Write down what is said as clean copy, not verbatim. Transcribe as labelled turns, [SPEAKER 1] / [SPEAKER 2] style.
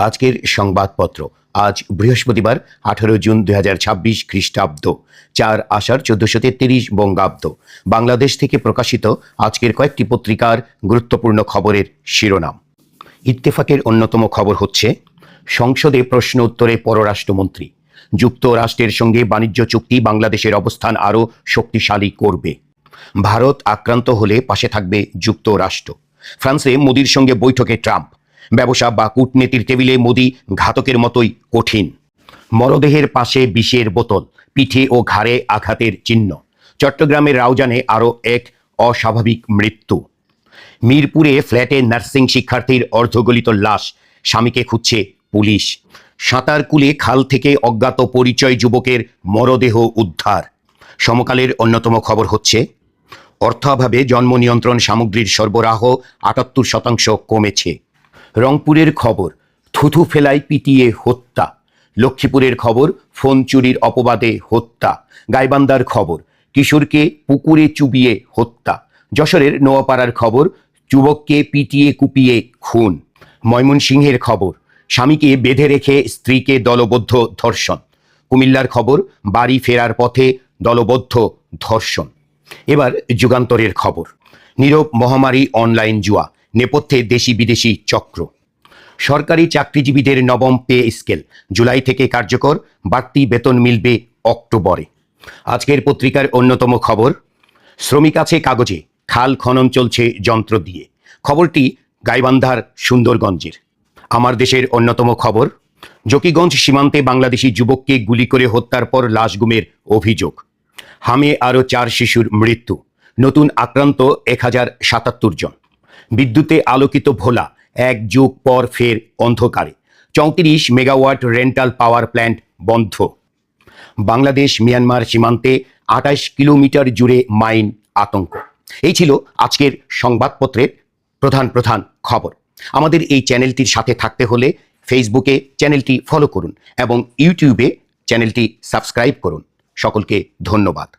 [SPEAKER 1] আজকের সংবাদপত্র আজ বৃহস্পতিবার 18 জুন 2026 খ্রিস্টাব্দ 4 আষাঢ় 1433 বঙ্গাব্দ। বাংলাদেশ থেকে প্রকাশিত আজকের কয়েকটি পত্রিকার গুরুত্বপূর্ণ খবরের শিরোনাম। ইত্তেফাকের অন্যতম খবর হচ্ছে, সংসদে প্রশ্ন উত্তরে পররাষ্ট্রমন্ত্রী, যুক্তরাষ্ট্রের সঙ্গে বাণিজ্য চুক্তি বাংলাদেশের অবস্থান আরও শক্তিশালী করবে। ভারত আক্রান্ত হলে পাশে থাকবে যুক্তরাষ্ট্র। ফ্রান্সে মোদির সঙ্গে বৈঠকে ট্রাম্প। ব্যবসা বা কূটনীতির টেবিলে মোদি ঘাতকের মতোই কঠিন। মরদেহের পাশে বিষের বোতল, পিঠে ও ঘাড়ে আঘাতের চিহ্ন। চট্টগ্রামের রাউজানে আরও এক অস্বাভাবিক মৃত্যু। মিরপুরে ফ্ল্যাটে নার্সিং শিক্ষার্থীর অর্ধগলিত লাশ, স্বামীকে খুঁজছে পুলিশ। সাঁতারকুলে খাল থেকে অজ্ঞাত পরিচয় যুবকের মরদেহ উদ্ধার। সমকালের অন্যতম খবর হচ্ছে, অর্থাভাবে জন্ম নিয়ন্ত্রণ সামগ্রীর সরবরাহ ৭৮% কমেছে। রংপুরের খবর, থুথু ফেলায় পিটিয়ে হত্যা। লক্ষ্মীপুরের খবর, ফোন চুরির অপবাদে হত্যা। গাইবান্ধার খবর, কিশোরকে পুকুরে চুবিয়ে হত্যা। যশোরের নোয়াপাড়ার খবর, যুবককে পিটিয়ে কুপিয়ে খুন। ময়মনসিংহের খবর, স্বামীকে বেঁধে রেখে স্ত্রীকে দলবদ্ধ ধর্ষণ। কুমিল্লার খবর, বাড়ি ফেরার পথে দলবদ্ধ ধর্ষণ। এবার যুগান্তরের খবর, নীরব মহামারী অনলাইন জুয়া, নেপথ্যে দেশি বিদেশি চক্র। সরকারি চাকরিজীবীদের নবম পে স্কেল জুলাই থেকে কার্যকর, বাড়তি বেতন মিলবে অক্টোবরে। আজকের পত্রিকার অন্যতম খবর, শ্রমিক আছে কাগজে, খাল খনন চলছে যন্ত্র দিয়ে। খবরটি গাইবান্ধার সুন্দরগঞ্জের। আমার দেশের অন্যতম খবর, জকিগঞ্জ সীমান্তে বাংলাদেশি যুবককে গুলি করে হত্যার পর লাশ গুমের অভিযোগ। হামে আরও 4 শিশুর মৃত্যু, নতুন আক্রান্ত 1077 জন। বিদ্যুতে আলোকিত ভোলা, 1 যুগ পর ফের অন্ধকারে। 34 মেগাওয়াট রেন্টাল পাওয়ার প্ল্যান্ট বন্ধ। বাংলাদেশ মিয়ানমার সীমান্তে 28 কিলোমিটার জুড়ে মাইন আতঙ্ক। এই ছিল আজকের সংবাদপত্রের প্রধান খবর। আমাদের এই চ্যানেলটির সাথে থাকতে হলে ফেসবুকে চ্যানেলটি ফলো করুন এবং ইউটিউবে চ্যানেলটি সাবস্ক্রাইব করুন। সকলকে ধন্যবাদ।